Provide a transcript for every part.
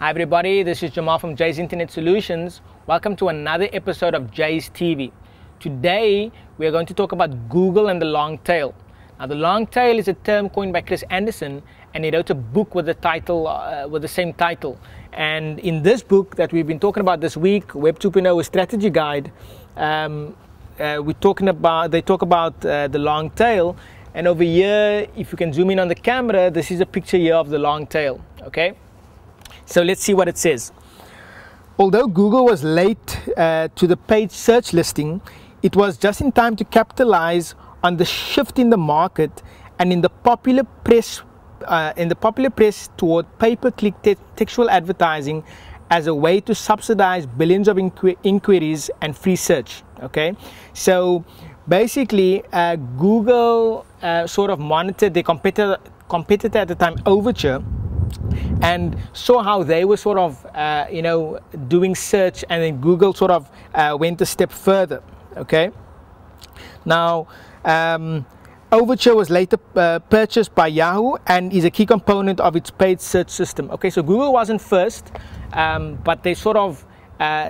Hi everybody, this is Jamal from Jay's Internet Solutions. Welcome to another episode of Jay's TV. Today we are going to talk about Google and the long tail. Now the long tail is a term coined by Chris Anderson, and he wrote a book with the title, with the same title. And in this book that we've been talking about this week, Web 2.0 a strategy guide, they talk about the long tail. And over here, if you can zoom in on the camera, this is a picture here of the long tail. Okay. So let's see what it says. Although Google was late to the page search listing, it was just in time to capitalize on the shift in the market and in the popular press toward pay-per-click textual advertising as a way to subsidize billions of inquiries and free search. Okay, so basically Google sort of monitored their competitor at the time, Overture, and saw how they were sort of doing search, and then Google sort of went a step further. Okay, now Overture was later purchased by Yahoo and is a key component of its paid search system. Okay, so Google wasn't first, but they sort of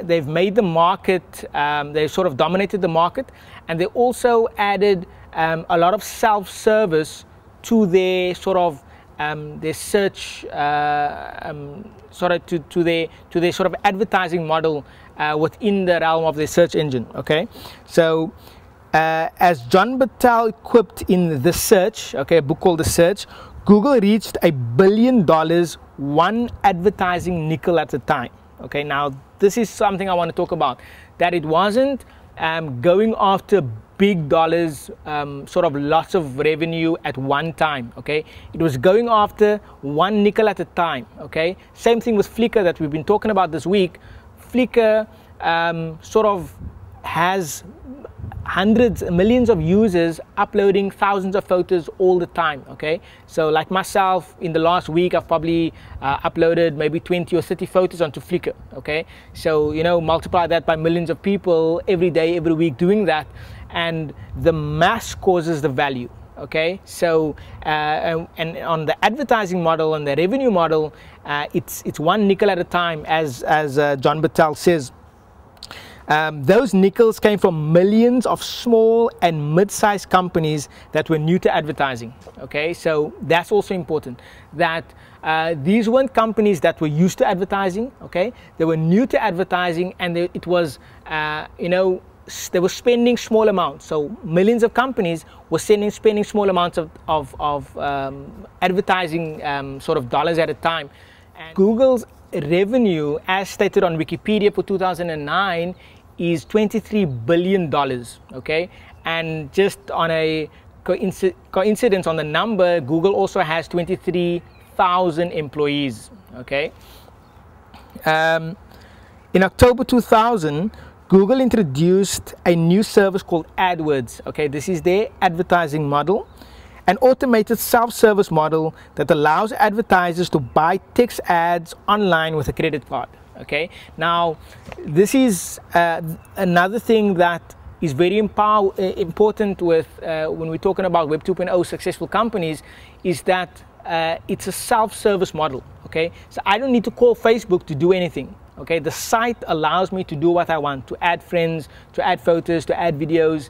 they've made the market, they sort of dominated the market, and they also added a lot of self-service to their sort of their search to their sort of advertising model within the realm of their search engine. Okay, so as John Battelle quipped in The Search, okay, a book called The Search, Google reached $1 billion one advertising nickel at a time. Okay, now this is something I want to talk about, that it wasn't going after big dollars, sort of lots of revenue at one time. Okay, it was going after one nickel at a time. Okay, same thing with Flickr that we've been talking about this week. Flickr sort of has millions of users uploading thousands of photos all the time. Okay, so like myself, in the last week I've probably uploaded maybe 20 or 30 photos onto Flickr. Okay, so multiply that by millions of people every day, every week doing that, and the mass causes the value. Okay, so and on the advertising model and the revenue model, it's one nickel at a time, as John Battelle says. Those nickels came from millions of small and mid-sized companies that were new to advertising. Okay, so that's also important, that these weren't companies that were used to advertising. Okay, they were new to advertising, and it was they were spending small amounts. So millions of companies were spending small amounts of advertising sort of dollars at a time. And Google's revenue, as stated on Wikipedia for 2009, is $23 billion. Okay, and just on a coincidence on the number, Google also has 23,000 employees. Okay, in October 2000, Google introduced a new service called AdWords. Okay, this is their advertising model, an automated self-service model that allows advertisers to buy text ads online with a credit card. Okay, now this is another thing that is very important with when we're talking about Web 2.0 successful companies, is that it's a self-service model. Okay, so I don't need to call Facebook to do anything. Okay, the site allows me to do what I want, to add friends, to add photos, to add videos.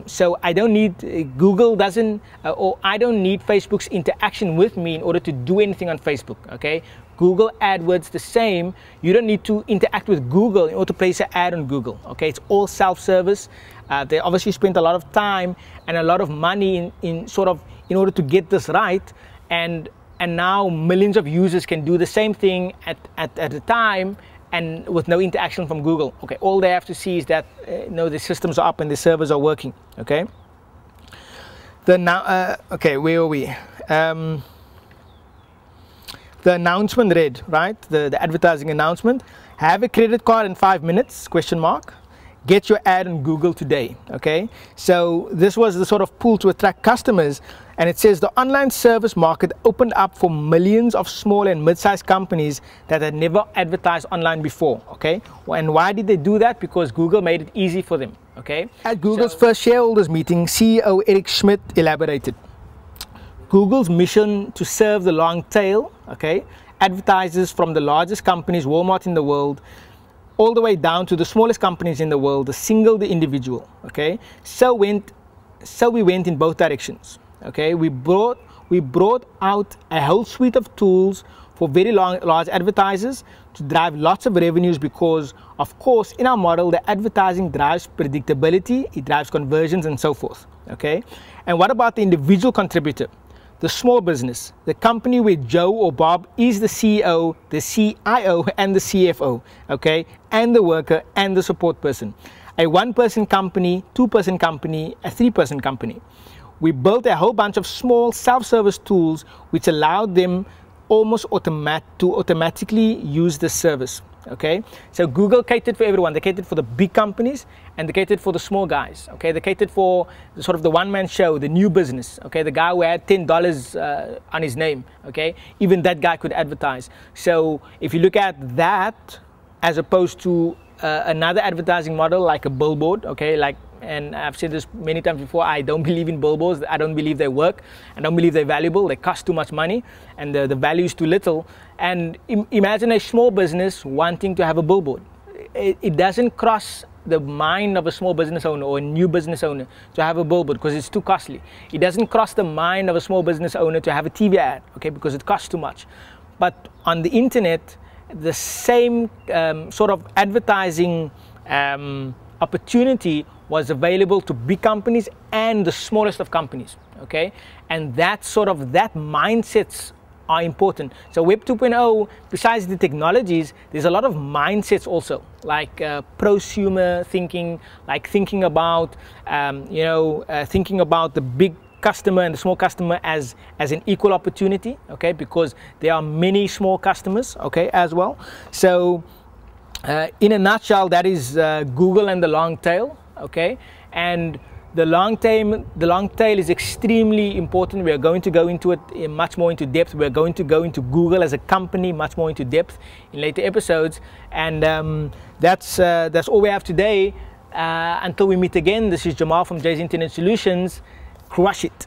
So I don't need Google doesn't, or I don't need Facebook's interaction with me in order to do anything on Facebook. Okay, Google AdWords the same. You don't need to interact with Google in order to place an ad on Google. Okay, it's all self-service. They obviously spent a lot of time and a lot of money in order to get this right, and now millions of users can do the same thing at a time, and with no interaction from Google. Okay, all they have to see is that the systems are up and the servers are working. Okay. Okay, where are we? The announcement read, right? The advertising announcement: have a credit card in 5 minutes? ? Get your ad on Google today. Okay, so this was the sort of pull to attract customers, and it says the online service market opened up for millions of small and mid-sized companies that had never advertised online before. Okay, and why did they do that? Because Google made it easy for them. Okay, at Google's first shareholders meeting, CEO Eric Schmidt elaborated. Google's mission to serve the long tail, okay, advertisers from the largest companies, Walmart in the world, all the way down to the smallest companies in the world, the single, the individual. Okay, so we went in both directions. Okay, we brought out a whole suite of tools for very large advertisers to drive lots of revenues, because of course in our model the advertising drives predictability, it drives conversions and so forth. Okay, and what about the individual contributor, the small business, the company where Joe or Bob is the CEO, the CIO and the CFO, okay, and the worker and the support person? A one-person company, two-person company, a three-person company. We built a whole bunch of small self-service tools which allowed them almost automatically use the service. Okay, so Google catered for everyone. They catered for the big companies and they catered for the small guys. Okay, they catered for the sort of the one-man show, the new business. Okay, the guy who had $10 on his name. Okay, even that guy could advertise. So if you look at that as opposed to another advertising model like a billboard, okay, like, and I've said this many times before, I don't believe in billboards. I don't believe they work. I don't believe they're valuable. They cost too much money and the value is too little. And imagine a small business wanting to have a billboard. It doesn't cross the mind of a small business owner or a new business owner to have a billboard because it's too costly. It doesn't cross the mind of a small business owner to have a TV ad, okay, because it costs too much. But on the internet, the same sort of advertising opportunity was available to big companies and the smallest of companies, okay? And that mindsets are important. So Web 2.0, besides the technologies, there's a lot of mindsets also, like prosumer thinking, like thinking about, thinking about the big customer and the small customer as an equal opportunity, okay? Because there are many small customers, okay, as well. So in a nutshell, that is Google and the long tail, okay? And the long tail is extremely important. We are going to go into it much more into depth. We are going to go into Google as a company much more into depth in later episodes. And that's all we have today. Until we meet again, this is Jamal from Jay's Internet Solutions. Crush it.